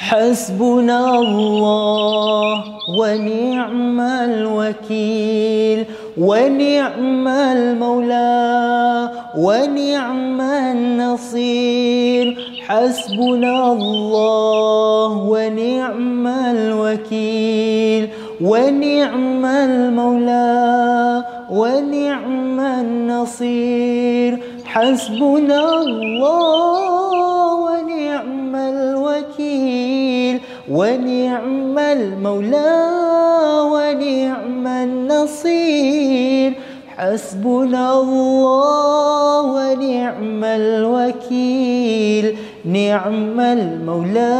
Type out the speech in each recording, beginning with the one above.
حسبنا الله ونعم الوكيل ونعم المولى ونعم النصير. حسبنا الله ونعم الوكيل ونعم المولى ونعم النصير. حسبنا الله ونعم الوكيل ونعم المولى ونعم النصير. حسبنا الله ونعم الوكيل نعم المولى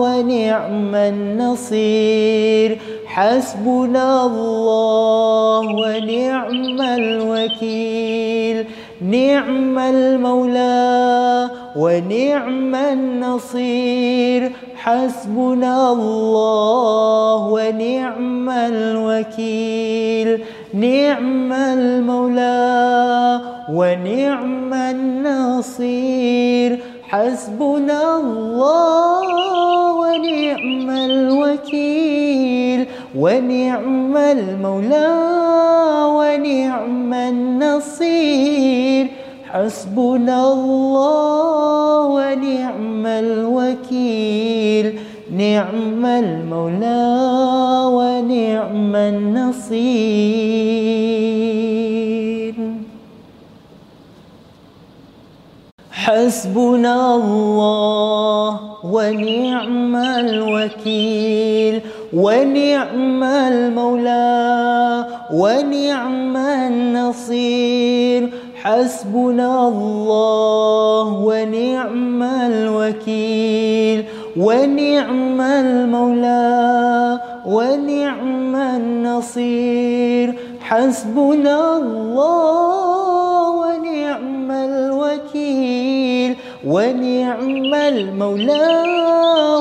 ونعم النصير. حسبنا الله ونعم الوكيل نعم المولى ونعم النصير. حسبنا الله ونعم الوكيل نعم المولى ونعم النصير. حسبنا الله ونعم الوكيل ونعم المولى ونعم النصير. حسبنا الله ونعم الوكيل نعم المولى ونعم النصير. حسبنا الله ونعم الوكيل ونعم المولى ونعم النصير. حسبنا الله ونعم الوكيل ونعم المولى ونعم النصير. حسبنا الله ونعم الوكيل ونعم المولى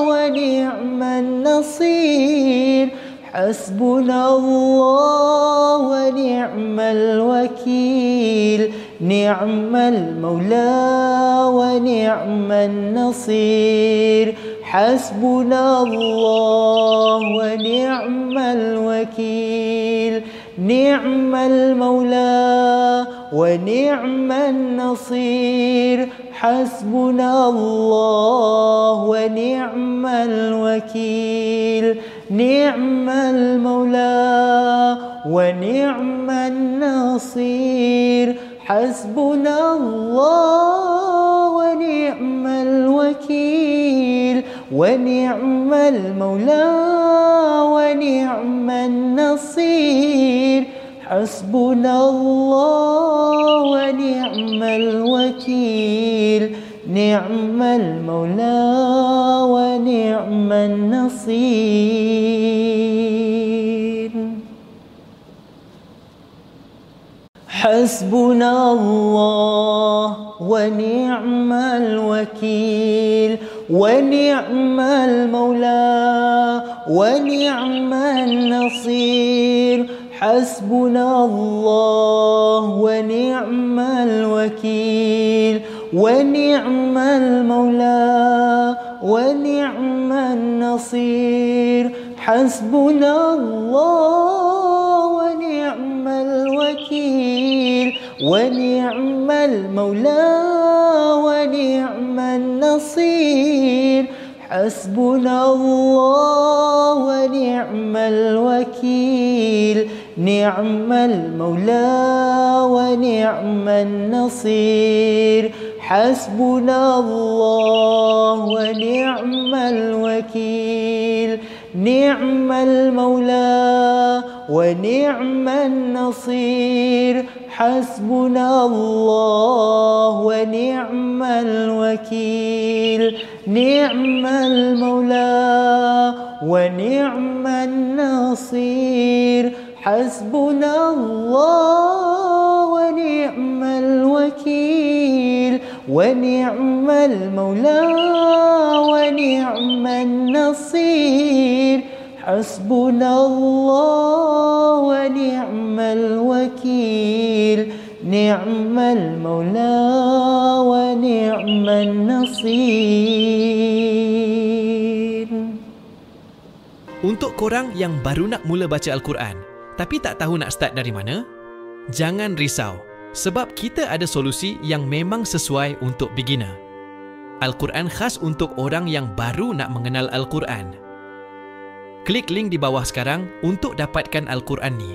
ونعم النصير. حسبنا الله ونعم الوكيل نعم المولى ونعم النصير. حسبنا الله ونعم الوكيل نعم المولى ونعم النصير. حسبنا الله ونعم الوكيل نعم المولى ونعم النصير. حسبنا الله ونعم الوكيل ونعم المولى ونعم النصير. حسبنا الله ونعم الوكيل نعم المولى ونعم النصير. حسبنا الله ونعم الوكيل ونعم المولى ونعم النصير. حسبنا الله ونعم الوكيل ونعم المولى ونعم النصير. حسبنا الله ونعم الوكيل ونعم المولى ونعم النصير. حسبنا الله ونعم الوكيل نعم المولى ونعم النصير. حسبنا الله ونعم الوكيل نعم المولى ونعم النصير. حسبنا الله ونعم الوكيل نعم المولى ونعم النصير. حسبنا الله ونعم الوكيل ونعم المولى ونعم النصير. حسبنا الله ونعم الوكيل نعم المولى ونعم النصير. Untuk korang yang baru nak mula baca Al-Quran tapi tak tahu nak start dari mana, jangan risau sebab kita ada solusi yang memang sesuai untuk beginner. Al-Quran khas untuk orang yang baru nak mengenal Al-Quran. Klik link di bawah sekarang untuk dapatkan Al-Quran ni.